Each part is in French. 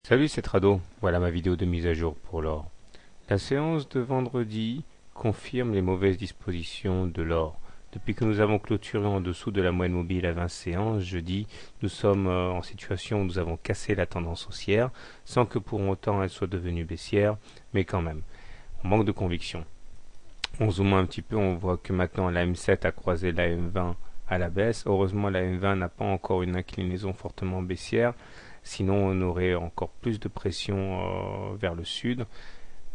Salut, c'est Trado. Voilà ma vidéo de mise à jour pour l'or. La séance de vendredi confirme les mauvaises dispositions de l'or. Depuis que nous avons clôturé en dessous de la moyenne mobile à 20 séances, jeudi, nous sommes en situation où nous avons cassé la tendance haussière, sans que pour autant elle soit devenue baissière, mais quand même, on manque de conviction. On zoome un petit peu, on voit que maintenant la M7 a croisé la M20 à la baisse. Heureusement, la M20 n'a pas encore une inclinaison fortement baissière, sinon on aurait encore plus de pression vers le sud,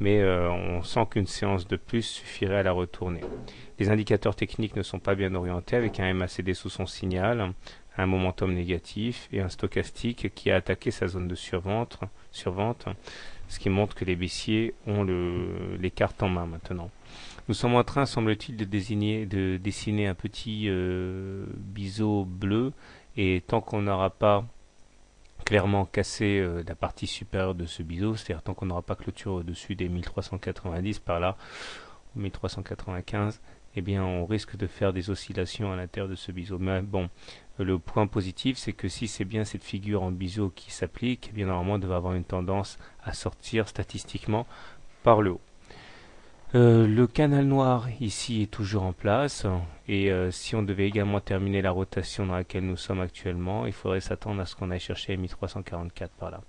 mais on sent qu'une séance de plus suffirait à la retourner. Les indicateurs techniques ne sont pas bien orientés, avec un MACD sous son signal, un momentum négatif et un stochastique qui a attaqué sa zone de survente, ce qui montre que les baissiers ont les cartes en main maintenant. Nous sommes en train, semble-t-il, de dessiner un petit biseau bleu, et tant qu'on n'aura pas clairement cassé la partie supérieure de ce biseau, c'est-à-dire tant qu'on n'aura pas clôturé au-dessus des 1390 par là, 1395, eh bien on risque de faire des oscillations à l'intérieur de ce biseau. Mais bon, le point positif, c'est que si c'est bien cette figure en biseau qui s'applique, eh bien normalement on devrait avoir une tendance à sortir statistiquement par le haut. Le canal noir ici est toujours en place, et si on devait également terminer la rotation dans laquelle nous sommes actuellement, il faudrait s'attendre à ce qu'on aille chercher 1344 par là.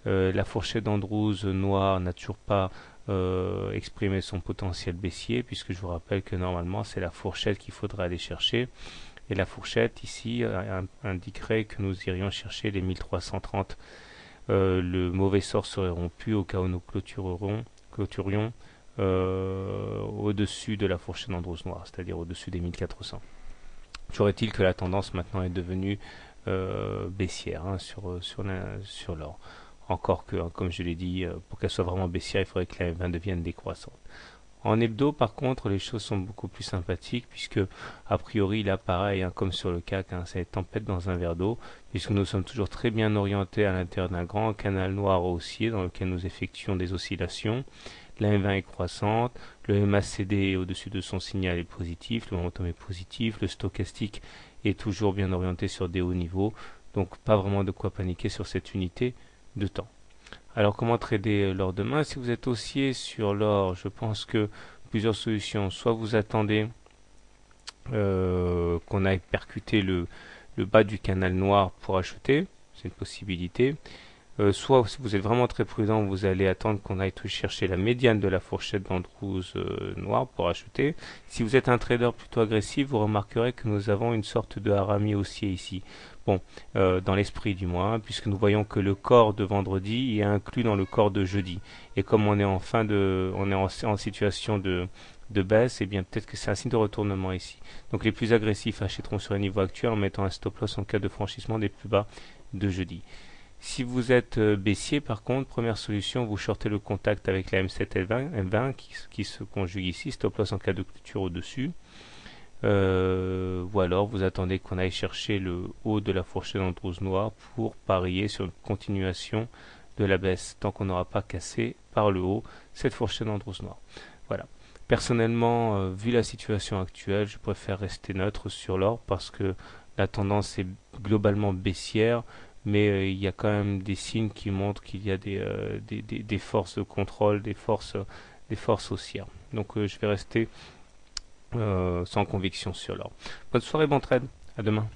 La fourchette d'Andrews noire n'a toujours pas exprimé son potentiel baissier, puisque je vous rappelle que normalement c'est la fourchette qu'il faudrait aller chercher, et la fourchette ici indiquerait que nous irions chercher les 1330. Le mauvais sort serait rompu au cas où nous clôturions au-dessus de la fourchette d'Andrews noire, c'est-à-dire au-dessus des 1400. Toujours est-il que la tendance maintenant est devenue baissière sur l'or. Encore que, comme je l'ai dit, pour qu'elle soit vraiment baissière, il faudrait que la M20 devienne décroissante. En hebdo, par contre, les choses sont beaucoup plus sympathiques, puisque, a priori, là, pareil, comme sur le CAC, c'est tempête dans un verre d'eau, puisque nous sommes toujours très bien orientés à l'intérieur d'un grand canal noir haussier dans lequel nous effectuons des oscillations. La M20 est croissante, le MACD est au-dessus de son signal est positif, le momentum est positif, le stochastique est toujours bien orienté sur des hauts niveaux, donc pas vraiment de quoi paniquer sur cette unité de temps. Alors comment trader l'or demain? Si vous êtes haussier sur l'or, je pense que plusieurs solutions. Soit vous attendez qu'on aille percuter le bas du canal noir pour acheter, c'est une possibilité. Soit si vous êtes vraiment très prudent, vous allez attendre qu'on aille chercher la médiane de la fourchette d'Andrews noire pour acheter. Si vous êtes un trader plutôt agressif, vous remarquerez que nous avons une sorte de harami haussier ici. Bon, dans l'esprit du moins, puisque nous voyons que le corps de vendredi est inclus dans le corps de jeudi. Et comme on est en situation de baisse, et bien peut-être que c'est un signe de retournement ici. Donc les plus agressifs achèteront sur les niveaux actuels en mettant un stop loss en cas de franchissement des plus bas de jeudi. Si vous êtes baissier, par contre, première solution, vous shortez le contact avec la M7 et M20 qui se conjugue ici, stop loss en cas de clôture au-dessus. Ou alors vous attendez qu'on aille chercher le haut de la fourchette d'Andrews noire pour parier sur une continuation de la baisse, tant qu'on n'aura pas cassé par le haut cette fourchette d'Andrews noire. Voilà. Personnellement, vu la situation actuelle, je préfère rester neutre sur l'or parce que la tendance est globalement baissière, mais il y a quand même des signes qui montrent qu'il y a des forces de contrôle, des forces haussières. Donc je vais rester sans conviction sur l'or. Bonne soirée, bon trade, à demain.